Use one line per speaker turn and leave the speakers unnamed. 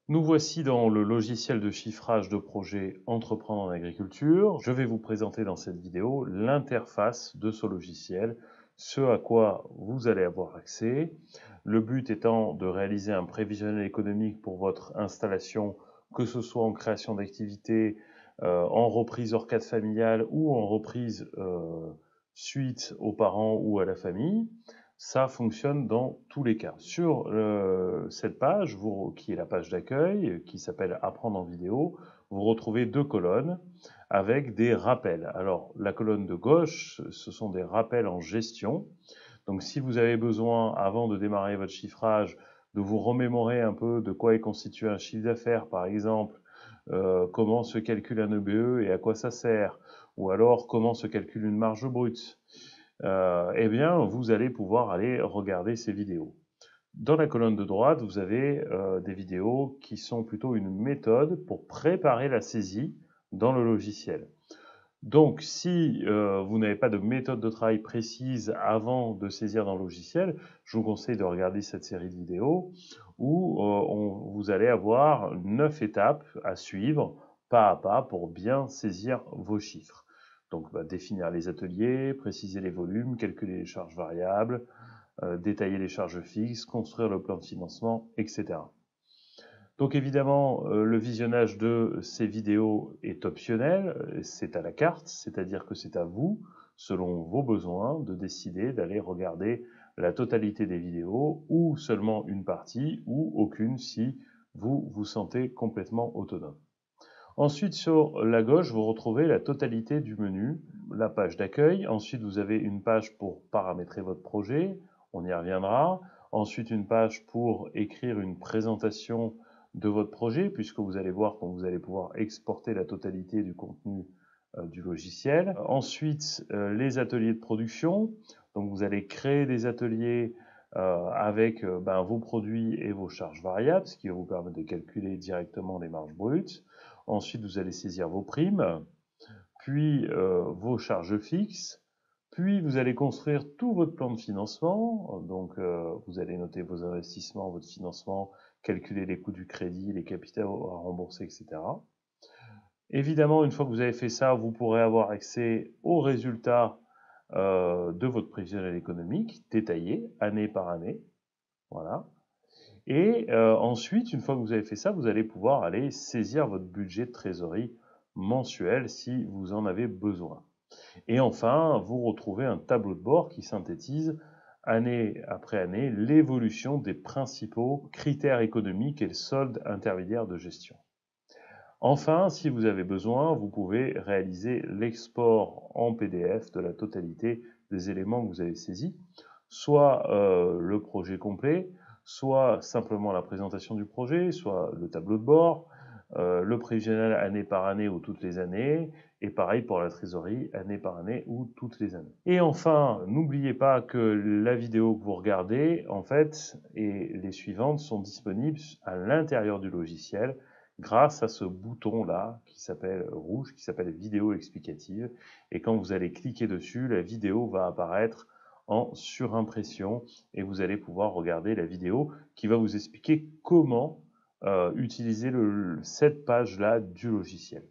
Nous voici dans le logiciel de chiffrage de projet Entreprendre en agriculture. Je vais vous présenter dans cette vidéo l'interface de ce logiciel, ce à quoi vous allez avoir accès. Le but étant de réaliser un prévisionnel économique pour votre installation, que ce soit en création d'activité, en reprise hors cadre familial ou en reprise suite aux parents ou à la famille. Ça fonctionne dans tous les cas. Sur cette page, qui est la page d'accueil, qui s'appelle Apprendre en vidéo, vous retrouvez deux colonnes avec des rappels. Alors, la colonne de gauche, ce sont des rappels en gestion. Donc, si vous avez besoin, avant de démarrer votre chiffrage, de vous remémorer un peu de quoi est constitué un chiffre d'affaires, par exemple, comment se calcule un EBE et à quoi ça sert, ou alors comment se calcule une marge brute, eh bien, vous allez pouvoir aller regarder ces vidéos. Dans la colonne de droite, vous avez des vidéos qui sont plutôt une méthode pour préparer la saisie dans le logiciel. Donc, si vous n'avez pas de méthode de travail précise avant de saisir dans le logiciel, je vous conseille de regarder cette série de vidéos où vous allez avoir 9 étapes à suivre pas à pas pour bien saisir vos chiffres. Donc, définir les ateliers, préciser les volumes, calculer les charges variables, détailler les charges fixes, construire le plan de financement, etc. Donc évidemment, le visionnage de ces vidéos est optionnel, c'est à la carte, c'est-à-dire que c'est à vous, selon vos besoins, de décider d'aller regarder la totalité des vidéos ou seulement une partie ou aucune si vous vous sentez complètement autonome. Ensuite, sur la gauche, vous retrouvez la totalité du menu, la page d'accueil. Ensuite, vous avez une page pour paramétrer votre projet, on y reviendra. Ensuite, une page pour écrire une présentation de votre projet, puisque vous allez voir quand vous allez pouvoir exporter la totalité du contenu du logiciel. Ensuite, les ateliers de production. Donc, vous allez créer des ateliers avec vos produits et vos charges variables, ce qui va vous permettre de calculer directement les marges brutes. Ensuite, vous allez saisir vos primes, puis vos charges fixes, puis vous allez construire tout votre plan de financement. Donc, vous allez noter vos investissements, votre financement, calculer les coûts du crédit, les capitaux à rembourser, etc. Évidemment, une fois que vous avez fait ça, vous pourrez avoir accès aux résultats de votre prévisionnel économique, détaillé, année par année. Voilà. Et ensuite, une fois que vous avez fait ça, vous allez pouvoir aller saisir votre budget de trésorerie mensuel si vous en avez besoin. Et enfin, vous retrouvez un tableau de bord qui synthétise année après année l'évolution des principaux critères économiques et le solde intermédiaire de gestion. Enfin, si vous avez besoin, vous pouvez réaliser l'export en PDF de la totalité des éléments que vous avez saisis, soit le projet complet, soit simplement la présentation du projet, soit le tableau de bord, le prévisionnel année par année ou toutes les années, et pareil pour la trésorerie année par année ou toutes les années. Et enfin, n'oubliez pas que la vidéo que vous regardez, en fait, et les suivantes sont disponibles à l'intérieur du logiciel grâce à ce bouton-là qui s'appelle rouge, qui s'appelle vidéo explicative. Et quand vous allez cliquer dessus, la vidéo va apparaître en surimpression et vous allez pouvoir regarder la vidéo qui va vous expliquer comment utiliser cette page-là du logiciel.